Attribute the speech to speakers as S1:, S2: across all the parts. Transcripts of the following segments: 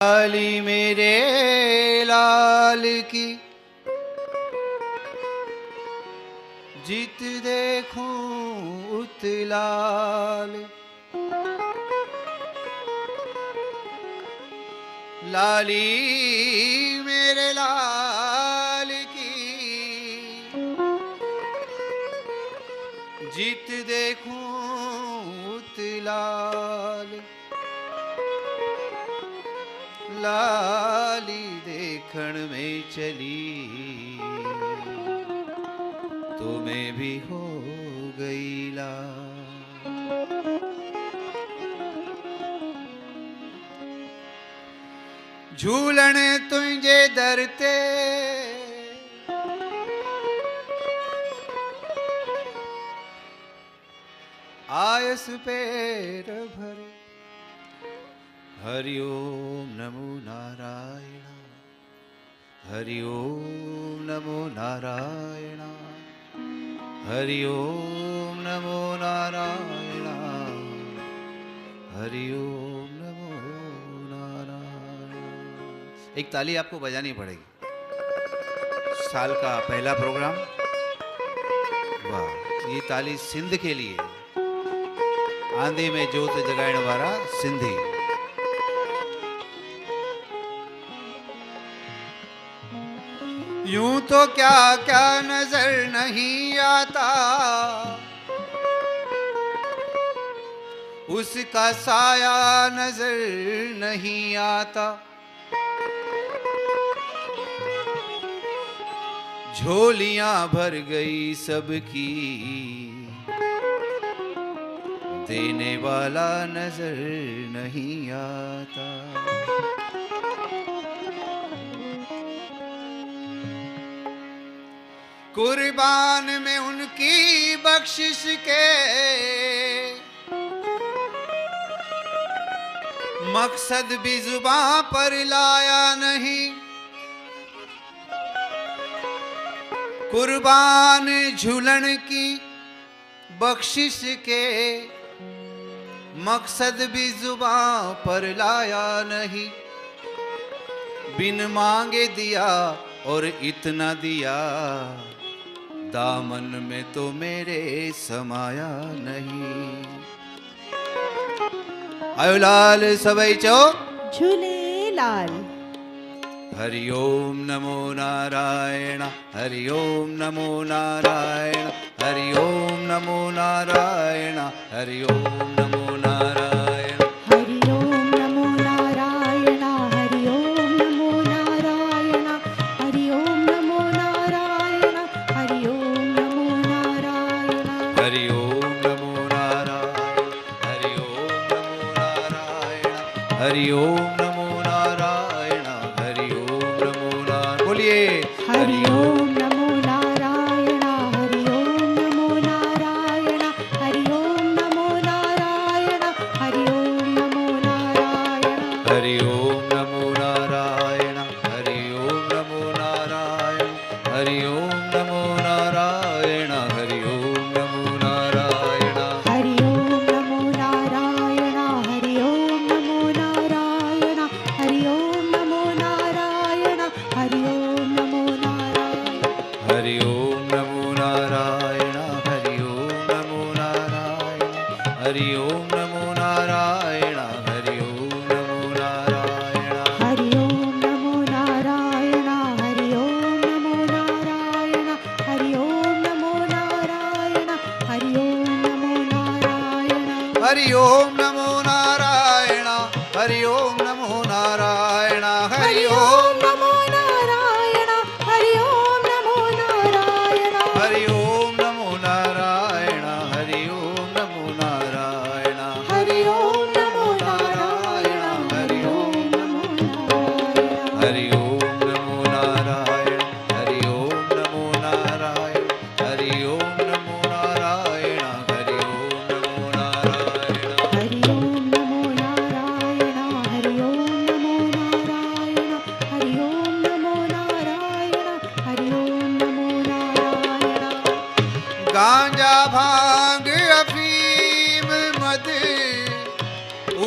S1: लाली मेरे लाल की जीत देखूं उतलाल। लाली मेरे लाल की जीत देखूं उतलाल। लाली देखण में चली तो मैं भी हो गई लाल। झूलन तुझे दरते आयस पैर भरे। हरि ओम नमो नारायण, हरि ओम नमो नारायण, हरि ओम नमो नारायण, हरि ओम नमो नारायण। एक ताली आपको बजानी पड़ेगी। साल का पहला प्रोग्राम। वाह, ये ताली सिंध के लिए। आंधी में जोत जगाने वाला सिंधी। यूं तो क्या क्या नजर नहीं आता, उसका साया नजर नहीं आता। झोलियां भर गई सबकी, देने वाला नजर नहीं आता। कुर्बान में उनकी बख्शिश के मकसद भी जुबां पर लाया नहीं। कुर्बान झूलन की बख्शिश के मकसद भी जुबां पर लाया नहीं। बिन मांगे दिया और इतना दिया, दामन में तो मेरे समाया नहीं। आयो लाल सबई चो
S2: झूले लाल।
S1: हरि ओम नमो नारायण, हरि ओम नमो नारायण, हरि ओम नमो नारायण, हरि ओम नमो नारायण।
S2: हरि ओम नमो नारायण, हरि ओम नमो नारायण, हरि ओम नमो नारायण, हरि ओम नमो नारायण।
S1: हरि ओम नमो नारायण, हरि ओम नमो नारायण, हरि ओम नमो नारायण, हरि ओम नमो नारायण। बोलिए
S2: हरि ओम नमो नारायण, हरि ओम नमो नारायण, हरि ओम नमो नारायण, हरि ओम नमो नारायण।
S1: हरि ओम नमो नारायण, हरि ओम नमो नारायण, हरि ओम नमो नारायण, हरि ओम नमो नारायण।
S2: हरि ओम नमो नारायण, हरि ओम नमो नारायण, हरि ओम नमो नारायण, हरि ओम नमो नारायण।
S1: हरि ओम नमो नारायण, हरि ओम नमो नारायण, हरि ओम नमो नारायण, हरि ओम नमो नारायण।
S2: हरि ओम नमो नारायण, हरि ओम नमो नारायण, हरि ओम नमो नारायण, हरि ओम नमो नारायण।
S1: हरि ओम नमो नारायण, हरि ओम नमो नारायण, हरि ओम
S2: नमो नारायण, हरि ओम नमो नारायण।
S1: हरि ओम नमो नारायण, हरि ओम नमो नारायण,
S2: हरि ओम नमो नारायण, हरि ओम नमो नारायण।
S1: हरि ओम नमो नारायण, हरि ओम नमो नारायण, हरि ओम नमो नारायण, हरि ओम नमो नारायण।
S2: हरि ओम नमो नारायण, हरि ओम नमो नारायण, हरि ओम नमो नारायण, हरि ओम नमो नारायण।
S1: गांजा भांग अफीम मद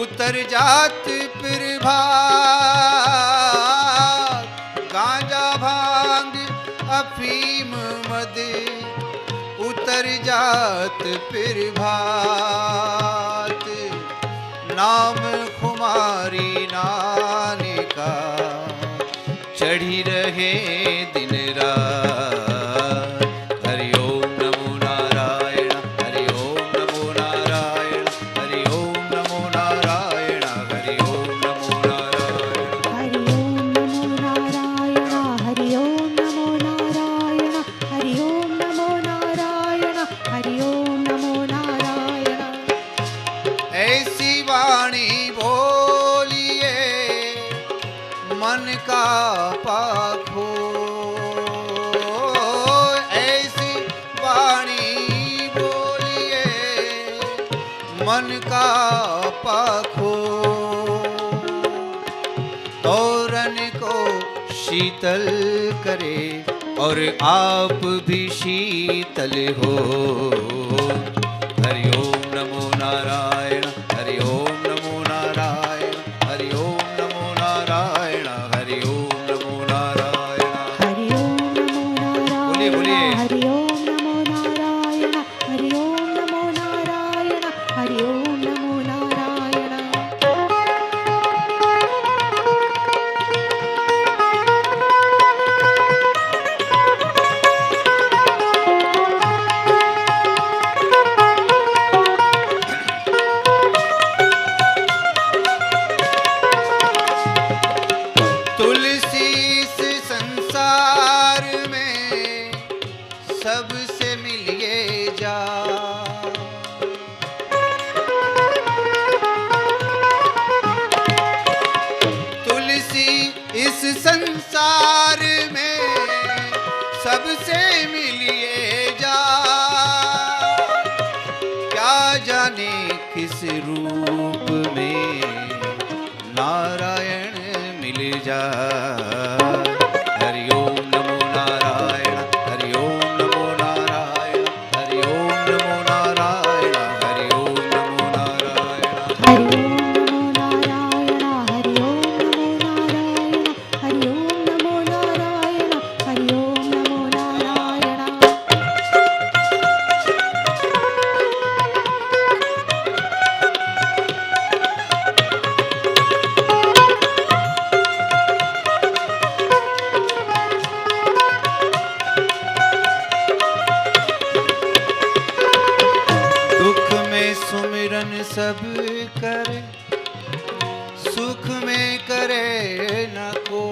S1: उतर जात फिर भार। हर जात फिर भात, नाम खुमारी नानिका, चढ़ी रहे दिन रात। हरि ओम नमो नारायण, हरि ओम नमो नारायण, हरि ओम नमो नारायण, हरि ओम नमो नारायण।
S2: हरि ओम नमो नारायण, हरि ओम नमो नारायण, हरि ओम नमो नारायण, हरि ओम नमो नारायण।
S1: ऐसी वाणी बोलिए मन का पाखो, ऐसी वाणी बोलिए मन का पाखो, तोरन को शीतल करे और आप भी शीतल हो। हरि ओम नमो नारायण, हरि ओम नमो नारायण, हरि ओम नमो नारायण, हरि ओम नमो नारायण।
S2: हरि ओम नमो
S1: बोलिए, बोलिए।
S2: नारायण, हरि ओम नमो नारायण, हरि ओम नमो नारायण, हरि ओम नमो नारायण।
S1: तुलसी इस संसार में सबसे मिलिए जा, तुलसी इस संसार में सबसे मिलिए जा, क्या जाने किस रूप में नारायण मिल जा। हरि ओम नमो नारायण, हरि ओम नमो नारायण, हरि ओम नमो नारायण, हरि ओम नमो नारायण।
S2: हरि ओम नमो नारायण, हरि ओम नमो नारायण, हरि ओम नमो नारायण, हरि ओम नमो नारायण।
S1: दुख में सुमिरन सब करे, सुख में करे न को।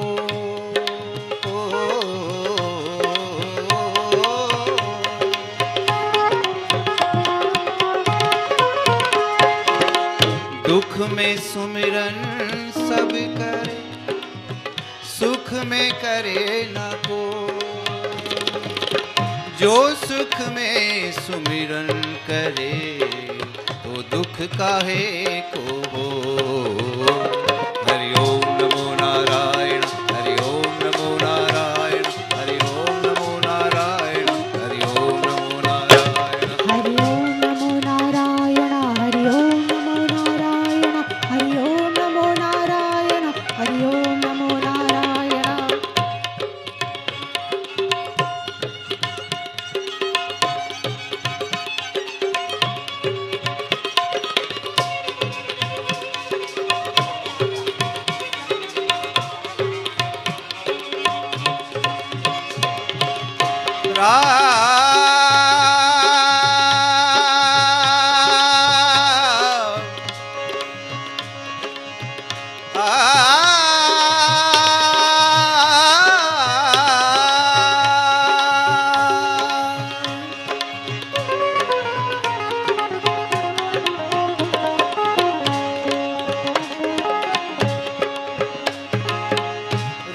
S1: दुख में सुमिरन सब करे, सुख में करे न को। जो सुख में सुमिरन करे तो दुख काहे को हो। हरि ओम नमो नारायण, हरि ओम नमो नारायण, हरि ओम नमो नारायण, हरि ओम नमो नारायण।
S2: हरि ओम नमो नारायण, हरि ओम नमो नारायण, हरि ओम नमो नारायण, हरि ओम नमो नारायण।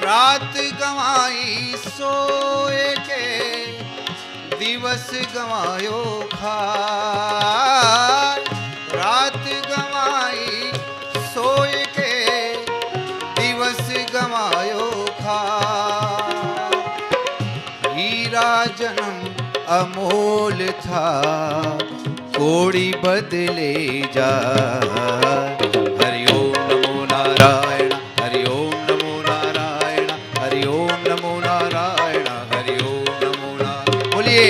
S1: रात गवाई सोए के, दिवस गवायो खाए। रात गवाई सोए के, दिवस गवायो खाए। हीरा जन्म अमोल था, कोड़ी बदले जा। हरि ओम नमो नारायण, हरि ओम नमो नारायण, हरि ओम नमो नारायण, हरि ओम नमो नारायण। बोलिए।